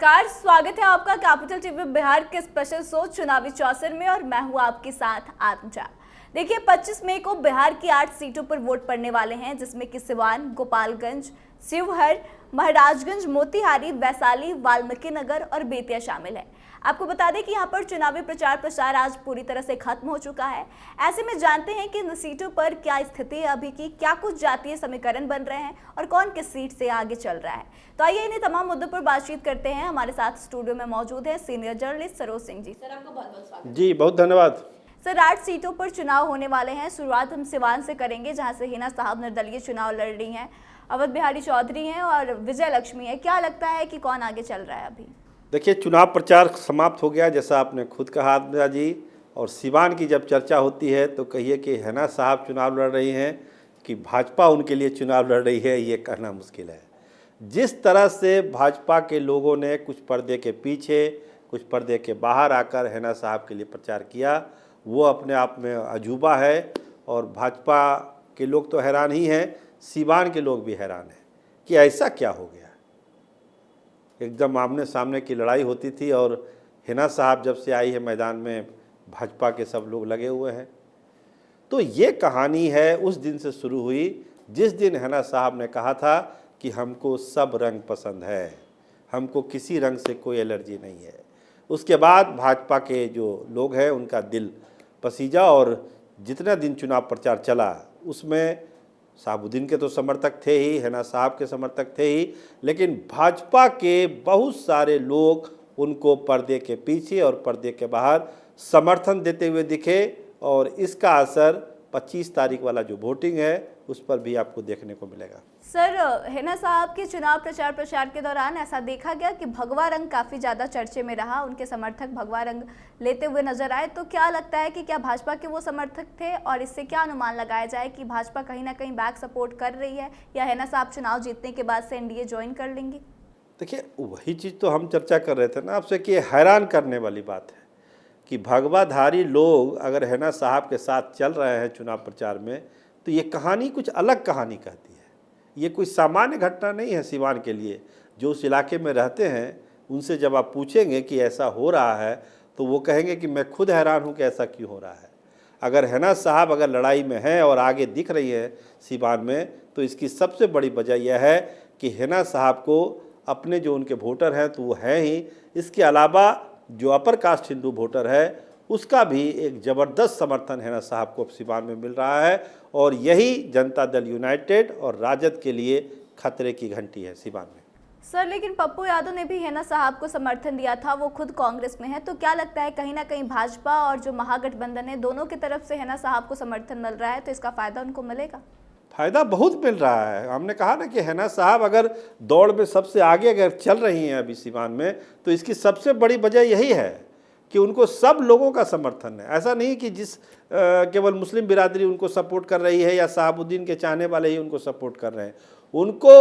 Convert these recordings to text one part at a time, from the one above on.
नमस्कार, स्वागत है आपका कैपिटल टीवी बिहार के स्पेशल शो चुनावी चौसर में और मैं हूं आपके साथ आत्मजा। देखिए 25 मई को बिहार की 8 सीटों पर वोट पड़ने वाले हैं, जिसमें कि सिवान, गोपालगंज, शिवहर, महाराजगंज, मोतिहारी, वैशाली, वाल्मीकिनगर और बेतिया शामिल है। आपको बता दें कि यहाँ पर चुनावी प्रचार प्रसार आज पूरी तरह से खत्म हो चुका है। ऐसे में जानते हैं कि इन सीटों पर क्या स्थिति है अभी की, क्या कुछ जातीय समीकरण बन रहे हैं और कौन किस सीट से आगे चल रहा है। तो आइए इन्हीं तमाम मुद्दों पर बातचीत करते हैं। हमारे साथ स्टूडियो में मौजूद है senior journalist Saroj Singh ji. Sir, आपका बहुत बहुत स्वागत। जी बहुत धन्यवाद। सर, 8 सीटों पर चुनाव होने वाले हैं। शुरुआत हम सिवान से करेंगे, जहां से हिना साहब निर्दलीय चुनाव लड़ रही हैं। अवध बिहारी चौधरी हैं और विजय लक्ष्मी है। क्या लगता है कि कौन आगे चल रहा है अभी? देखिए, चुनाव प्रचार समाप्त हो गया, जैसा आपने खुद कहा आत्मजा जी। और सिवान की जब चर्चा होती है तो कहिए कि हिना साहब चुनाव लड़ रही हैं कि भाजपा उनके लिए चुनाव लड़ रही है, ये कहना मुश्किल है। जिस तरह से भाजपा के लोगों ने कुछ पर्दे के पीछे, कुछ पर्दे के बाहर आकर हिना साहब के लिए प्रचार किया, वो अपने आप में अजूबा है। और भाजपा के लोग तो हैरान ही हैं, सिवान के लोग भी हैरान हैं कि ऐसा क्या हो गया। एकदम आमने सामने की लड़ाई होती थी और हिना साहब जब से आई है मैदान में, भाजपा के सब लोग लगे हुए हैं। तो ये कहानी है उस दिन से शुरू हुई जिस दिन हिना साहब ने कहा था कि हमको सब रंग पसंद है, हमको किसी रंग से कोई एलर्जी नहीं है। उसके बाद भाजपा के जो लोग हैं उनका दिल पसीजा और जितना दिन चुनाव प्रचार चला उसमें साहबुद्दीन के तो समर्थक थे ही, हिना साहब के समर्थक थे ही, लेकिन भाजपा के बहुत सारे लोग उनको पर्दे के पीछे और पर्दे के बाहर समर्थन देते हुए दिखे। और इसका असर 25 तारीख वाला जो वोटिंग है उस पर भी आपको देखने को मिलेगा। सर, हिना साहब के चुनाव प्रचार प्रसार के दौरान ऐसा देखा गया कि भगवा रंग काफी ज्यादा चर्चे में रहा, उनके समर्थक भगवा रंग लेते हुए नजर आए। तो क्या लगता है कि क्या भाजपा के वो समर्थक थे और इससे क्या अनुमान लगाया जाए कि भाजपा कहीं ना कहीं बैक सपोर्ट कर रही है या हिना साहब चुनाव जीतने के बाद से एनडीए ज्वाइन कर लेंगे? देखिए, वही चीज़ तो हम चर्चा कर रहे थे ना आपसे कि हैरान करने वाली बात है कि भगवाधारी लोग अगर हिना साहब के साथ चल रहे हैं चुनाव प्रचार में, तो ये कहानी कुछ अलग कहानी कहती है। ये कोई सामान्य घटना नहीं है सिवान के लिए। जो उस इलाके में रहते हैं उनसे जब आप पूछेंगे कि ऐसा हो रहा है तो वो कहेंगे कि मैं खुद हैरान हूँ कि ऐसा क्यों हो रहा है। अगर हिना साहब अगर लड़ाई में हैं और आगे दिख रही है सिवान में, तो इसकी सबसे बड़ी वजह यह है कि हिना साहब को अपने जो उनके वोटर हैं तो वो हैं ही, इसके अलावा जो अपर कास्ट हिंदू वोटर है उसका भी एक ज़बरदस्त समर्थन हिना साहब को सिवान में मिल रहा है। और यही जनता दल यूनाइटेड और राजद के लिए खतरे की घंटी है सिवान में। सर, लेकिन पप्पू यादव ने भी हिना साहब को समर्थन दिया था, वो खुद कांग्रेस में है। तो क्या लगता है कहीं ना कहीं भाजपा और जो महागठबंधन है दोनों की तरफ से हिना साहब को समर्थन मिल रहा है, तो इसका फायदा उनको मिलेगा? फ़ायदा बहुत मिल रहा है। हमने कहा ना कि हिना साहब अगर दौड़ में सबसे आगे अगर चल रही हैं अभी सिवान में, तो इसकी सबसे बड़ी वजह यही है कि उनको सब लोगों का समर्थन है। ऐसा नहीं कि केवल मुस्लिम बिरादरी उनको सपोर्ट कर रही है या साहबुद्दीन के चाहने वाले ही उनको सपोर्ट कर रहे हैं। उनको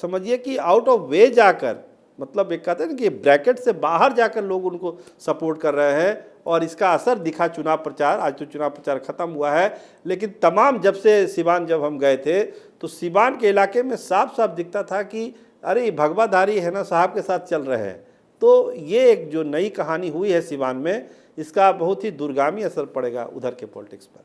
समझिए कि आउट ऑफ वे जाकर, मतलब एक कहते हैं ना कि ब्रैकेट से बाहर जाकर लोग उनको सपोर्ट कर रहे हैं। और इसका असर दिखा चुनाव प्रचार। आज तो चुनाव प्रचार ख़त्म हुआ है, लेकिन तमाम जब से सिवान जब हम गए थे तो सिवान के इलाके में साफ साफ दिखता था कि अरे भगवाधारी हिना साहब के साथ चल रहे हैं। तो ये एक जो नई कहानी हुई है सिवान में, इसका बहुत ही दूरगामी असर पड़ेगा उधर के पॉलिटिक्स पर।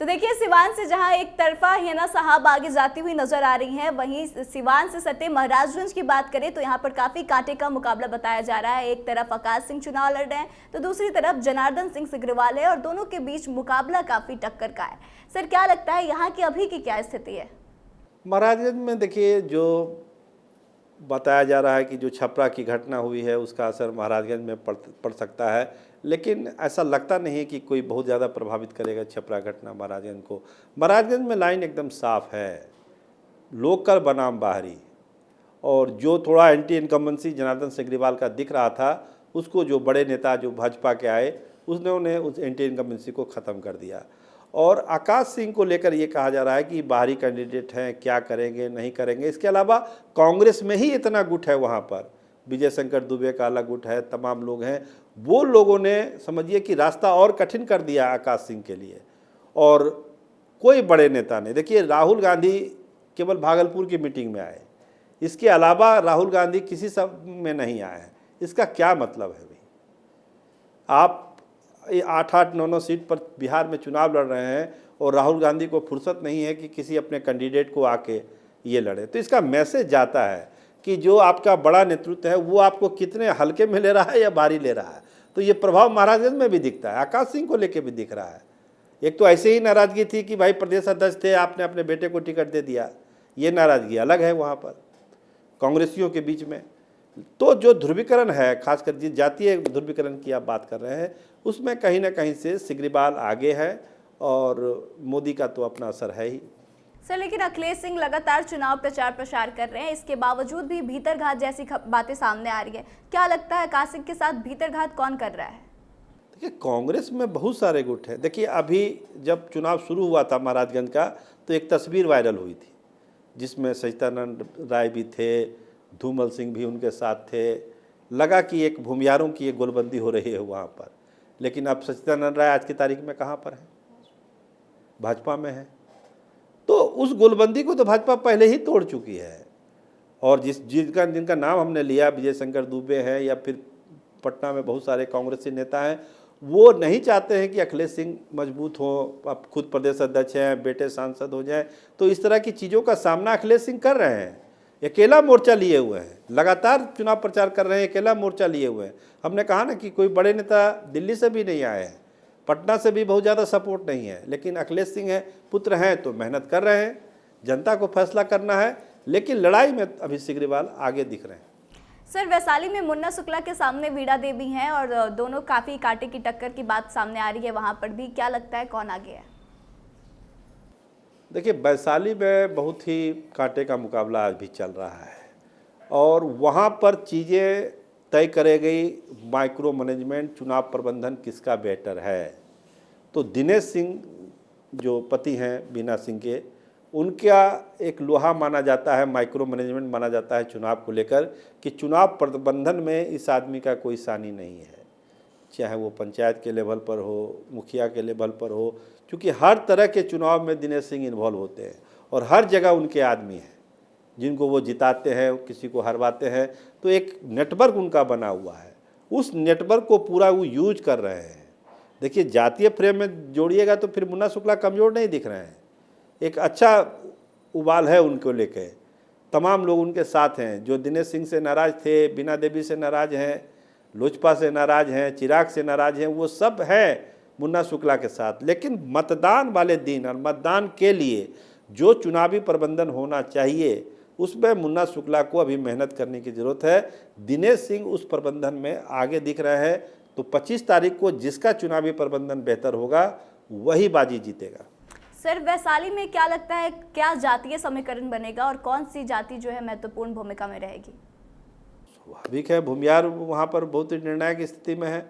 तो देखिए, सिवान से जहां एक तरफा हिना साहब आगे जाती हुई नजर आ रही हैं, वहीं सिवान से सटे महाराजगंज की बात करें तो यहां पर काफी कांटे का मुकाबला बताया जा रहा है। एक तरफ आकाश सिंह चुनाव लड़ रहे हैं तो दूसरी तरफ जनार्दन सिंह सिग्रीवाल है और दोनों के बीच मुकाबला काफी टक्कर का है। सर, क्या लगता है यहाँ की अभी की क्या स्थिति है? महाराजगंज में देखिए, जो बताया जा रहा है कि जो छपरा की घटना हुई है उसका असर महाराजगंज में पड़ सकता है, लेकिन ऐसा लगता नहीं है कि कोई बहुत ज़्यादा प्रभावित करेगा छपरा घटना महाराजगंज को। महाराजगंज में लाइन एकदम साफ है, लोकल बनाम बाहरी। और जो थोड़ा एंटी इनकम्बेंसी जनार्दन सिग्रीवाल का दिख रहा था, उसको जो बड़े नेता जो भाजपा के आए उन्होंने उस एंटी इनकम्बेंसी को ख़त्म कर दिया। और आकाश सिंह को लेकर ये कहा जा रहा है कि बाहरी कैंडिडेट हैं, क्या करेंगे नहीं करेंगे। इसके अलावा कांग्रेस में ही इतना गुट है, वहाँ पर विजय शंकर दुबे का अलग गुट है, तमाम लोग हैं। वो लोगों ने समझिए कि रास्ता और कठिन कर दिया आकाश सिंह के लिए। और कोई बड़े नेता नहीं। देखिए, राहुल गांधी केवल भागलपुर की मीटिंग में आए, इसके अलावा राहुल गांधी किसी सब में नहीं आए हैं। इसका क्या मतलब है भाई? आप 8-8, 9-9 सीट पर बिहार में चुनाव लड़ रहे हैं और राहुल गांधी को फुर्सत नहीं है कि किसी अपने कैंडिडेट को आके ये लड़े। तो इसका मैसेज जाता है कि जो आपका बड़ा नेतृत्व है वो आपको कितने हल्के में ले रहा है या भारी ले रहा है। तो ये प्रभाव महाराजगंज में भी दिखता है, आकाश सिंह को लेके भी दिख रहा है। एक तो ऐसे ही नाराजगी थी कि भाई प्रदेश अध्यक्ष थे, आपने अपने बेटे को टिकट दे दिया, ये नाराजगी अलग है वहाँ पर कांग्रेसियों के बीच में। तो जो ध्रुवीकरण है, खासकर जिस जातीय ध्रुवीकरण की आप बात कर रहे हैं, उसमें कहीं ना कहीं से सिग्रीवाल आगे है और मोदी का तो अपना असर है ही। सर, लेकिन अखिलेश सिंह लगातार चुनाव प्रचार प्रसार कर रहे हैं, इसके बावजूद भी भीतरघात जैसी बातें सामने आ रही है। क्या लगता है आकाश सिंह के साथ भीतरघात कौन कर रहा है? देखिए, कांग्रेस में बहुत सारे गुट हैं। देखिए, अभी जब चुनाव शुरू हुआ था महाराजगंज का, तो एक तस्वीर वायरल हुई थी जिसमें सच्चिदानंद राय भी थे, धूमल सिंह भी उनके साथ थे। लगा कि एक भूमियारों की एक गोलबंदी हो रही है वहाँ पर। लेकिन अब सच्चिदानंद राय आज की तारीख में कहाँ पर है? भाजपा में है। तो उस गोलबंदी को तो भाजपा पहले ही तोड़ चुकी है। और जिनका नाम हमने लिया, विजय शंकर दुबे हैं या फिर पटना में बहुत सारे कांग्रेसी नेता हैं, वो नहीं चाहते हैं कि अखिलेश सिंह मजबूत हो, अब खुद प्रदेश अध्यक्ष हैं, बेटे सांसद हो जाएं। तो इस तरह की चीज़ों का सामना अखिलेश सिंह कर रहे हैं। अकेला मोर्चा लिए हुए हैं, लगातार चुनाव प्रचार कर रहे हैं, अकेला मोर्चा लिए हुए हैं। हमने कहा ना कि कोई बड़े नेता दिल्ली से भी नहीं आए हैं, पटना से भी बहुत ज़्यादा सपोर्ट नहीं है। लेकिन अखिलेश सिंह है, पुत्र हैं, तो मेहनत कर रहे हैं। जनता को फैसला करना है, लेकिन लड़ाई में अभी सिग्रीवाल आगे दिख रहे हैं। सर, वैशाली में मुन्ना शुक्ला के सामने वीणा देवी हैं और दोनों काफ़ी कांटे की टक्कर की बात सामने आ रही है वहाँ पर भी। क्या लगता है कौन आगे है? देखिए, वैशाली में बहुत ही कांटे का मुकाबला आज भी चल रहा है और वहाँ पर चीज़ें तय करे गई, माइक्रो मैनेजमेंट, चुनाव प्रबंधन किसका बेहतर है। तो दिनेश सिंह जो पति हैं बीना सिंह के, उनका एक लोहा माना जाता है, माइक्रो मैनेजमेंट माना जाता है चुनाव को लेकर, कि चुनाव प्रबंधन में इस आदमी का कोई सानी नहीं है, चाहे वो पंचायत के लेवल पर हो, मुखिया के लेवल पर हो। क्योंकि हर तरह के चुनाव में दिनेश सिंह इन्वॉल्व होते हैं और हर जगह उनके आदमी हैं जिनको वो जिताते हैं, किसी को हरवाते हैं। तो एक नेटवर्क उनका बना हुआ है, उस नेटवर्क को पूरा वो यूज कर रहे हैं। देखिए, जातीय फ्रेम में जोड़िएगा तो फिर मुन्ना शुक्ला कमज़ोर नहीं दिख रहे हैं। एक अच्छा उबाल है उनको लेके, तमाम लोग उनके साथ हैं। जो दिनेश सिंह से नाराज़ थे, बीना देवी से नाराज़ हैं, लोजपा से नाराज़ हैं, चिराग से नाराज़ हैं, वो सब हैं मुन्ना शुक्ला के साथ। लेकिन मतदान वाले दिन और मतदान के लिए जो चुनावी प्रबंधन होना चाहिए, उसमें मुन्ना शुक्ला को अभी मेहनत करने की ज़रूरत है। दिनेश सिंह उस प्रबंधन में आगे दिख रहे हैं। तो 25 तारीख को जिसका चुनावी प्रबंधन बेहतर होगा वही बाजी जीतेगा। सर, वैशाली में क्या लगता है, क्या जातीय समीकरण बनेगा और कौन सी जाति जो है महत्वपूर्ण भूमिका में रहेगी? स्वाभाविक है, भूमियार वहाँ पर बहुत ही निर्णायक स्थिति में है।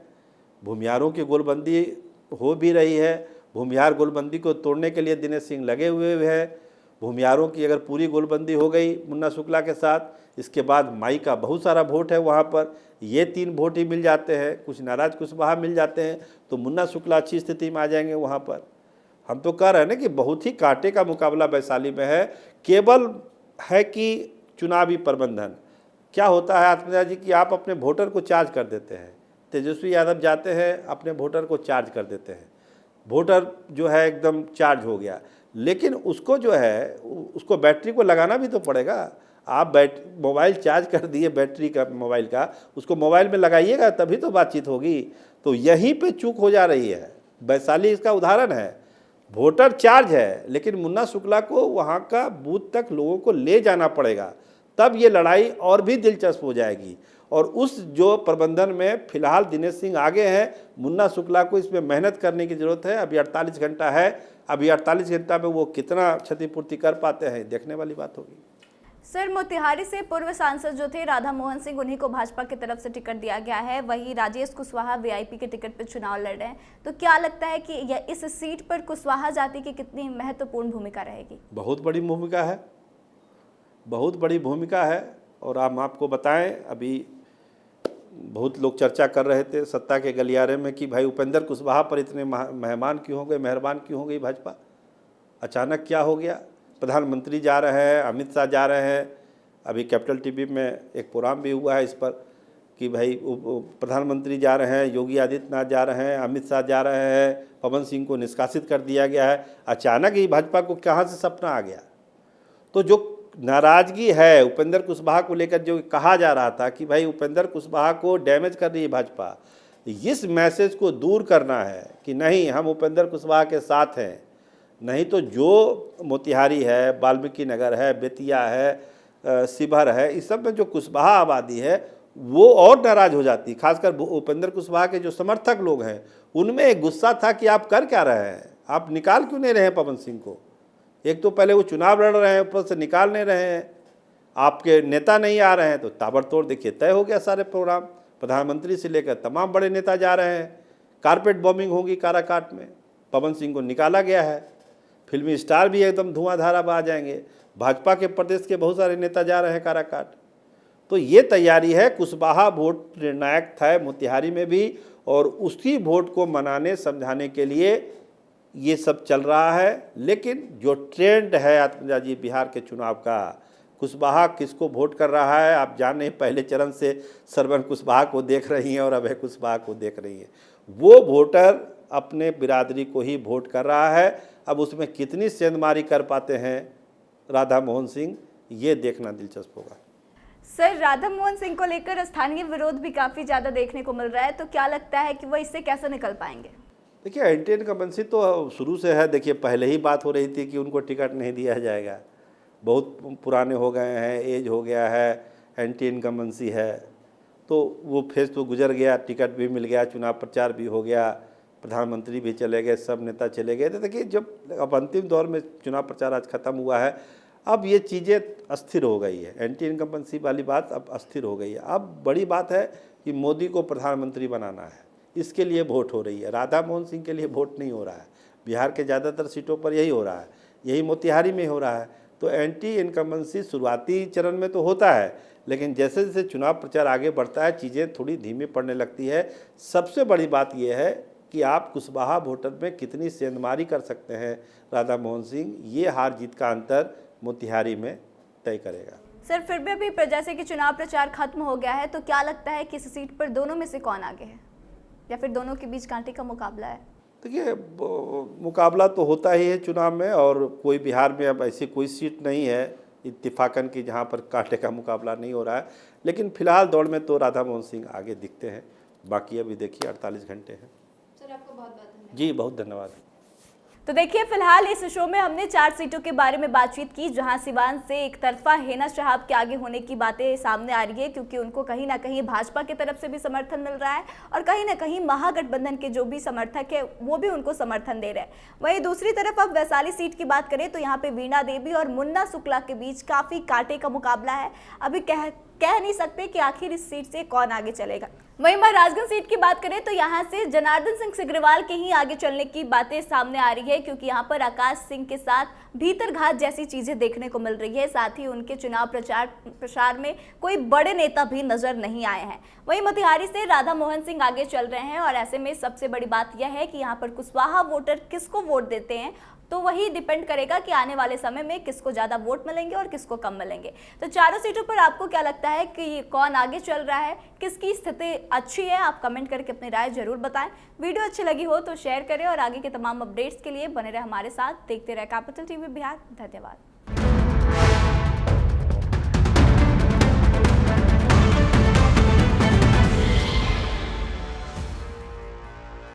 भूमियारों की गोलबंदी हो भी रही है। भूमियार गोलबंदी को तोड़ने के लिए दिनेश सिंह लगे हुए हैं। भूमियारों की अगर पूरी गोलबंदी हो गई मुन्ना शुक्ला के साथ, इसके बाद माई का बहुत सारा वोट है वहाँ पर, ये 3 वोट ही मिल जाते हैं, कुछ नाराज कुशवाहा मिल जाते हैं, तो मुन्ना शुक्ला अच्छी स्थिति में आ जाएंगे वहाँ पर। हम तो कह रहे हैं ना कि बहुत ही कांटे का मुकाबला वैशाली में है। केवल है कि चुनावी प्रबंधन क्या होता है आत्मजा जी, कि आप अपने वोटर को चार्ज कर देते हैं। तेजस्वी यादव जाते हैं, अपने वोटर को चार्ज कर देते हैं, वोटर जो है एकदम चार्ज हो गया। लेकिन उसको जो है, उसको बैटरी को लगाना भी तो पड़ेगा। आप मोबाइल चार्ज कर दिए बैटरी का, मोबाइल का, उसको मोबाइल में लगाइएगा तभी तो बातचीत होगी। तो यहीं पे चूक हो जा रही है। वैशाली इसका उदाहरण है। वोटर चार्ज है, लेकिन मुन्ना शुक्ला को वहाँ का बूथ तक लोगों को ले जाना पड़ेगा, तब ये लड़ाई और भी दिलचस्प हो जाएगी। और उस जो प्रबंधन में फिलहाल दिनेश सिंह आगे हैं, मुन्ना शुक्ला को इसमें मेहनत करने की ज़रूरत है। अभी 48 घंटा है, अभी 48 घंटा में वो कितना क्षतिपूर्ति कर पाते हैं, देखने वाली बात होगी। सर, मोतिहारी से पूर्व सांसद जो थे राधा मोहन सिंह, उन्हीं को भाजपा की तरफ से टिकट दिया गया है। वहीं राजेश कुशवाहा वीआईपी के टिकट पर चुनाव लड़ रहे हैं। तो क्या लगता है कि इस सीट पर कुशवाहा जाति की कितनी महत्वपूर्ण भूमिका रहेगी? बहुत बड़ी भूमिका है, बहुत बड़ी भूमिका है। और हम आपको बताएं, अभी बहुत लोग चर्चा कर रहे थे सत्ता के गलियारे में कि भाई उपेंद्र कुशवाहा पर इतने मेहमान क्यों हो गए, मेहरबान क्यों हो गई भाजपा, अचानक क्या हो गया। प्रधानमंत्री जा रहे हैं, अमित शाह जा रहे हैं, अभी कैपिटल टीवी में एक प्रोग्राम भी हुआ है इस पर। कि भाई प्रधानमंत्री जा रहे हैं, योगी आदित्यनाथ जा रहे हैं, अमित शाह जा रहे हैं, पवन सिंह को निष्कासित कर दिया गया है। अचानक ही भाजपा को कहाँ से सपना आ गया? तो जो नाराज़गी है उपेंद्र कुशवाहा को लेकर, जो कहा जा रहा था कि भाई उपेंद्र कुशवाहा को डैमेज कर रही है भाजपा, इस मैसेज को दूर करना है कि नहीं, हम उपेंद्र कुशवाहा के साथ हैं। नहीं तो जो मोतिहारी है, वाल्मीकि नगर है, बेतिया है, शिवहर है, इस सब में जो कुशवाहा आबादी है वो और नाराज़ हो जाती। खासकर उपेंद्र कुशवाहा के जो समर्थक लोग हैं उनमें एक गुस्सा था कि आप कर क्या रहे हैं, आप निकाल क्यों नहीं रहे हैं पवन सिंह को? एक तो पहले वो चुनाव लड़ रहे हैं, ऊपर से निकाल नहीं रहे हैं, आपके नेता नहीं आ रहे हैं। तो ताबड़तोड़ देखिए तय हो गया सारे प्रोग्राम, प्रधानमंत्री से लेकर तमाम बड़े नेता जा रहे हैं। कारपेट बॉम्बिंग होगी काराकाट में, पवन सिंह को निकाला गया है। फिल्मी स्टार भी एकदम धुआंधार आ जाएंगे, भाजपा के प्रदेश के बहुत सारे नेता जा रहे हैं काराकाट। तो ये तैयारी है। कुशवाहा वोट निर्णायक था मोतिहारी में भी, और उसी वोट को मनाने समझाने के लिए ये सब चल रहा है। लेकिन जो ट्रेंड है आत्मजा जी बिहार के चुनाव का, कुशवाहा किसको वोट कर रहा है आप जान नहीं, पहले चरण से सरवन कुशवाहा को देख रही हैं और अभय कुशवाहा को देख रही हैं। वो वोटर अपने बिरादरी को ही वोट कर रहा है। अब उसमें कितनी सेंधमारी कर पाते हैं राधा मोहन सिंह, ये देखना दिलचस्प होगा। सर, राधा मोहन सिंह को लेकर स्थानीय विरोध भी काफ़ी ज़्यादा देखने को मिल रहा है, तो क्या लगता है कि वो इससे कैसे निकल पाएंगे? देखिए, एंटी इनकम्बेंसी तो शुरू से है। देखिए, पहले ही बात हो रही थी कि उनको टिकट नहीं दिया जाएगा, बहुत पुराने हो गए हैं, एज हो गया है, एंटी इनकम्बेंसी है। तो वो फेज तो गुजर गया, टिकट भी मिल गया, चुनाव प्रचार भी हो गया, प्रधानमंत्री भी चले गए, सब नेता चले गए। तो देखिए, जब अब अंतिम दौर में चुनाव प्रचार आज खत्म हुआ है, अब ये चीज़ें अस्थिर हो गई है। एंटी इनकम्बेंसी वाली बात अब अस्थिर हो गई है। अब बड़ी बात है कि मोदी को प्रधानमंत्री बनाना है, इसके लिए वोट हो रही है। राधा मोहन सिंह के लिए वोट नहीं हो रहा है। बिहार के ज़्यादातर सीटों पर यही हो रहा है, यही मोतिहारी में हो रहा है। तो एंटी इनकम्बेंसी शुरुआती चरण में तो होता है, लेकिन जैसे जैसे चुनाव प्रचार आगे बढ़ता है चीज़ें थोड़ी धीमी पड़ने लगती है। सबसे बड़ी बात यह है कि आप कुशवाहा वोटर में कितनी सेंधमारी कर सकते हैं राधा मोहन सिंह, ये हार जीत का अंतर मोतिहारी में तय करेगा। सर, फिर भी अभी जैसे कि चुनाव प्रचार खत्म हो गया है, तो क्या लगता है कि इस सीट पर दोनों में से कौन आगे है, या फिर दोनों के बीच कांटे का मुकाबला है? देखिए, मुकाबला तो होता ही है चुनाव में, और कोई बिहार में अब ऐसी कोई सीट नहीं है इत्तेफाकन की जहां पर कांटे का मुकाबला नहीं हो रहा है। लेकिन फिलहाल दौड़ में तो राधा मोहन सिंह आगे दिखते हैं। बाकी अभी देखिए 48 घंटे हैं। सर, आपको बहुत बहुत धन्यवाद। जी, बहुत धन्यवाद। तो देखिए, फिलहाल इस शो में हमने 4 सीटों के बारे में बातचीत की, जहां सिवान से एक तरफा हिना शहाब के आगे होने की बातें सामने आ रही है, क्योंकि उनको कहीं ना कहीं भाजपा की तरफ से भी समर्थन मिल रहा है और कहीं ना कहीं महागठबंधन के जो भी समर्थक है वो भी उनको समर्थन दे रहे हैं। वहीं दूसरी तरफ अब वैशाली सीट की बात करें तो यहाँ पे वीणा देवी और मुन्ना शुक्ला के बीच काफी कांटे का मुकाबला है। अभी कह नहीं सकते कि आखिर इस सीट से कौन आगे चलेगा। वहीं महाराजगंज सीट की बात करें तो यहाँ से जनार्दन सिंह सिग्रीवाल के ही आगे चलने की बातें सामने आ रही है, क्योंकि यहाँ पर आकाश सिंह के साथ भीतरघात जैसी चीजें देखने को मिल रही है। साथ ही उनके चुनाव प्रचार में कोई बड़े नेता भी नजर नहीं आए हैं। वहीं मोतिहारी से राधा मोहन सिंह आगे चल रहे हैं, और ऐसे में सबसे बड़ी बात यह है कि यहाँ पर कुशवाहा वोटर किसको वोट देते हैं, तो वही डिपेंड करेगा कि आने वाले समय में किसको ज़्यादा वोट मिलेंगे और किसको कम मिलेंगे। तो चारों सीटों पर आपको क्या लगता है कि कौन आगे चल रहा है, किसकी स्थिति अच्छी है? आप कमेंट करके अपनी राय जरूर बताएं। वीडियो अच्छी लगी हो तो शेयर करें, और आगे के तमाम अपडेट्स के लिए बने रहे हमारे साथ। देखते रहे कैपिटल टीवी बिहार। धन्यवाद।